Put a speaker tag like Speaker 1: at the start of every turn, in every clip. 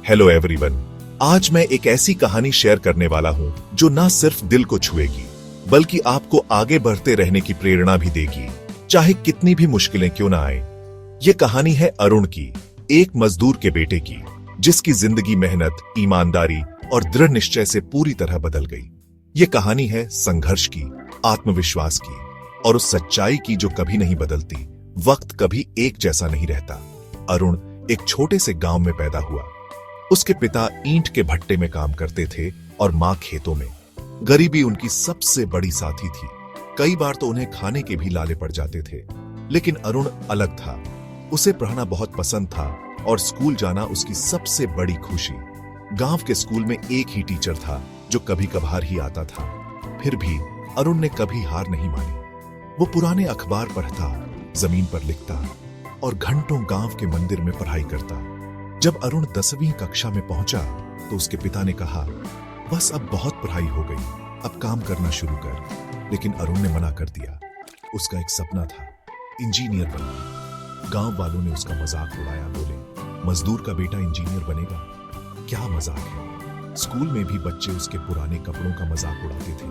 Speaker 1: Hello everyone. आज मैं एक ऐसी कहानी शेयर करने वाला हूं जो ना सिर्फ दिल को छुएगी बल्कि आपको आगे बढ़ते रहने की प्रेरणा भी देगी, चाहे कितनी भी मुश्किलें क्यों ना आए। ये कहानी है अरुण की, एक मजदूर के बेटे की, जिसकी जिंदगी मेहनत, ईमानदारी और दृढ़ निश्चय से पूरी तरह बदल गई। ये कहानी है संघर्ष की, आत्मविश्वास की और उस सच्चाई की जो कभी नहीं बदलती। वक्त कभी एक जैसा नहीं रहता। अरुण एक छोटे से गांव में पैदा हुआ। उसके पिता ईंट के भट्टे में काम करते थे और मां खेतों में। गरीबी उनकी सबसे बड़ी साथी थी। कई बार तो उन्हें खाने के भी लाले पड़ जाते थे। लेकिन अरुण अलग था। उसे पढ़ना बहुत पसंद था और स्कूल जाना उसकी सबसे बड़ी खुशी। गांव के स्कूल में एक ही टीचर था जो कभी कभार ही आता था। फिर भी अरुण ने कभी हार नहीं मानी। वो पुराने अखबार पढ़ता, जमीन पर लिखता और घंटों गांव के मंदिर में पढ़ाई करता। जब अरुण 10वीं कक्षा में पहुंचा तो उसके पिता ने कहा, बस अब बहुत पढ़ाई हो गई, अब काम करना शुरू कर। लेकिन अरुण ने मना कर दिया। उसका एक सपना था, इंजीनियर बनना। गांव वालों ने उसका मजाक उड़ाया, बोले, मजदूर का बेटा इंजीनियर बनेगा, क्या मजाक है। स्कूल में भी बच्चे उसके पुराने कपड़ों का मजाक उड़ाते थे।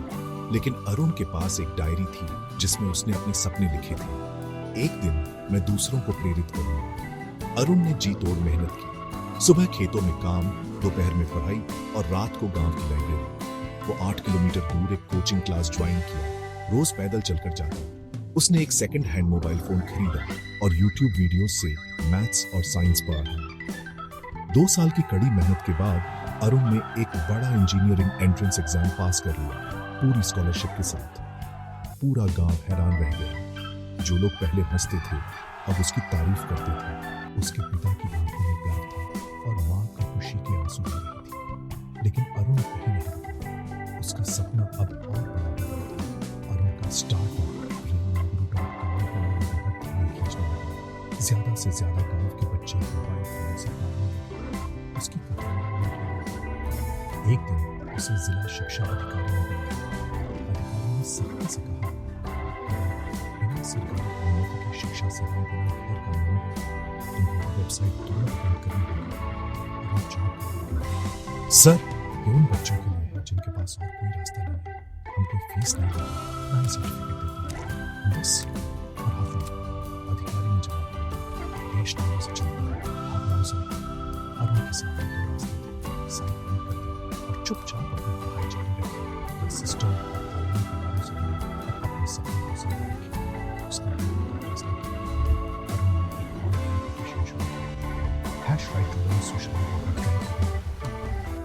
Speaker 1: लेकिन अरुण के पास एक डायरी थी जिसमें उसने अपने सपने लिखे थे। एक दिन मैं दूसरों को प्रेरित करूंगा। अरुण ने जी तोड़ मेहनत की। सुबह खेतों में काम, दोपहर में पढ़ाई और रात को गांव की लाइब्रेरी। वो 8 किलोमीटर दूर एक कोचिंग क्लास ज्वाइन किया। रोज पैदल चलकर जाता। उसने एक सेकंड हैंड मोबाइल फोन खरीदा और यूट्यूब वीडियो से मैथ्स और साइंस पढ़ा। 2 साल की कड़ी मेहनत के बाद अरुण ने एक बड़ा इंजीनियरिंग एंट्रेंस एग्जाम पास कर लिया, पूरी स्कॉलरशिप के साथ। पूरा गांव हैरान रह गया। जो लोग पहले हंसते थे अब उसकी तारीफ करते थे। उसके पिता की आंखों में प्यार था और मां की खुशी के आंसू बह रहे थे। लेकिन अरुण कहीं नहीं रुका। उसका सपना अब और बड़ा हो गया था। अरुण का स्टार्टअप reelnaguru.com पर बहुत भीड़ खींचने लगा। ज्यादा से ज्यादा गांव के बच्चे मोबाइल फोन से पढ़ने लगे। उसकी कहानी एक दिन उसे जिला शिक्षा अधिकारी ने बुलाया। अधिकारी ने सख्ती से कहा, सरकारी अनुमति की शिक्षा सेवाएं देना गैर कानूनी है। तुम्हारी वेबसाइट तुरंत बंद करनी होगी। सर, ये उन बच्चों के लिए है जिनके पास और कोई रास्ता नहीं है। हम कोई फीस नहीं लेते, ना ही सर्टिफिकेट देते हैं, बस पढ़ा दो। अधिकारी ने जवाब दिया, देश नाम से चलता है, भावनाओं से नहीं। अरुण के सामने 2 रास्ते थे, साइड बंद कर दे और चुपचाप अपनी पढ़ाई जारी रखे या सिस्टम और तालीम के बारे से जुड़े अपने सपने को जिंदा रखे। उसने फैसला किया। अरुण ने एक ऑनलाइन पिटीशन शुरू की। #RightToLearn सोशल मीडिया पर ट्रेंड करने लगा।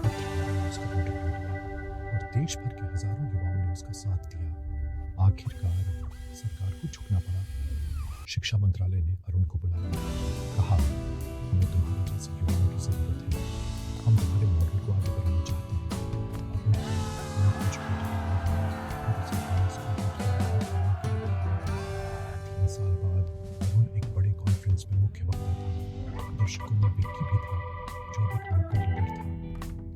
Speaker 1: पत्रकारों ने उसका इंटरव्यू लिया और देश भर के हजारों युवाओं ने उसका साथ दिया। आखिरकार सरकार को झुकना पड़ा। शिक्षा मंत्रालय ने अरुण को बुलाया, कहा, हमें तुम्हारे जैसे युवाओं की जरूरत है। हम तुम्हारे मॉडल को आगे बढ़ाना चाहते हैं। अरुण को कुछ साल बाद अरुण एक बड़े कॉन्फ्रेंस में मुख्य वक्ता था। दर्शकों में विक्की भी था, जो एक लोकल लीडर था।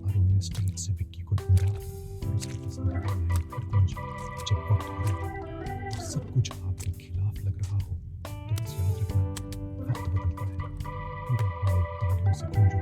Speaker 1: अरुण ने स्टेज से विक्की को ढूंढा और उसकी पसंदीदा लाइन फिर गूंजी, जब वक्त आया और सब कुछ आपके खिलाफ लग रहा हो तो बस याद रखना, वक्त बदलता है। पूरा हॉल तालियों से गूंज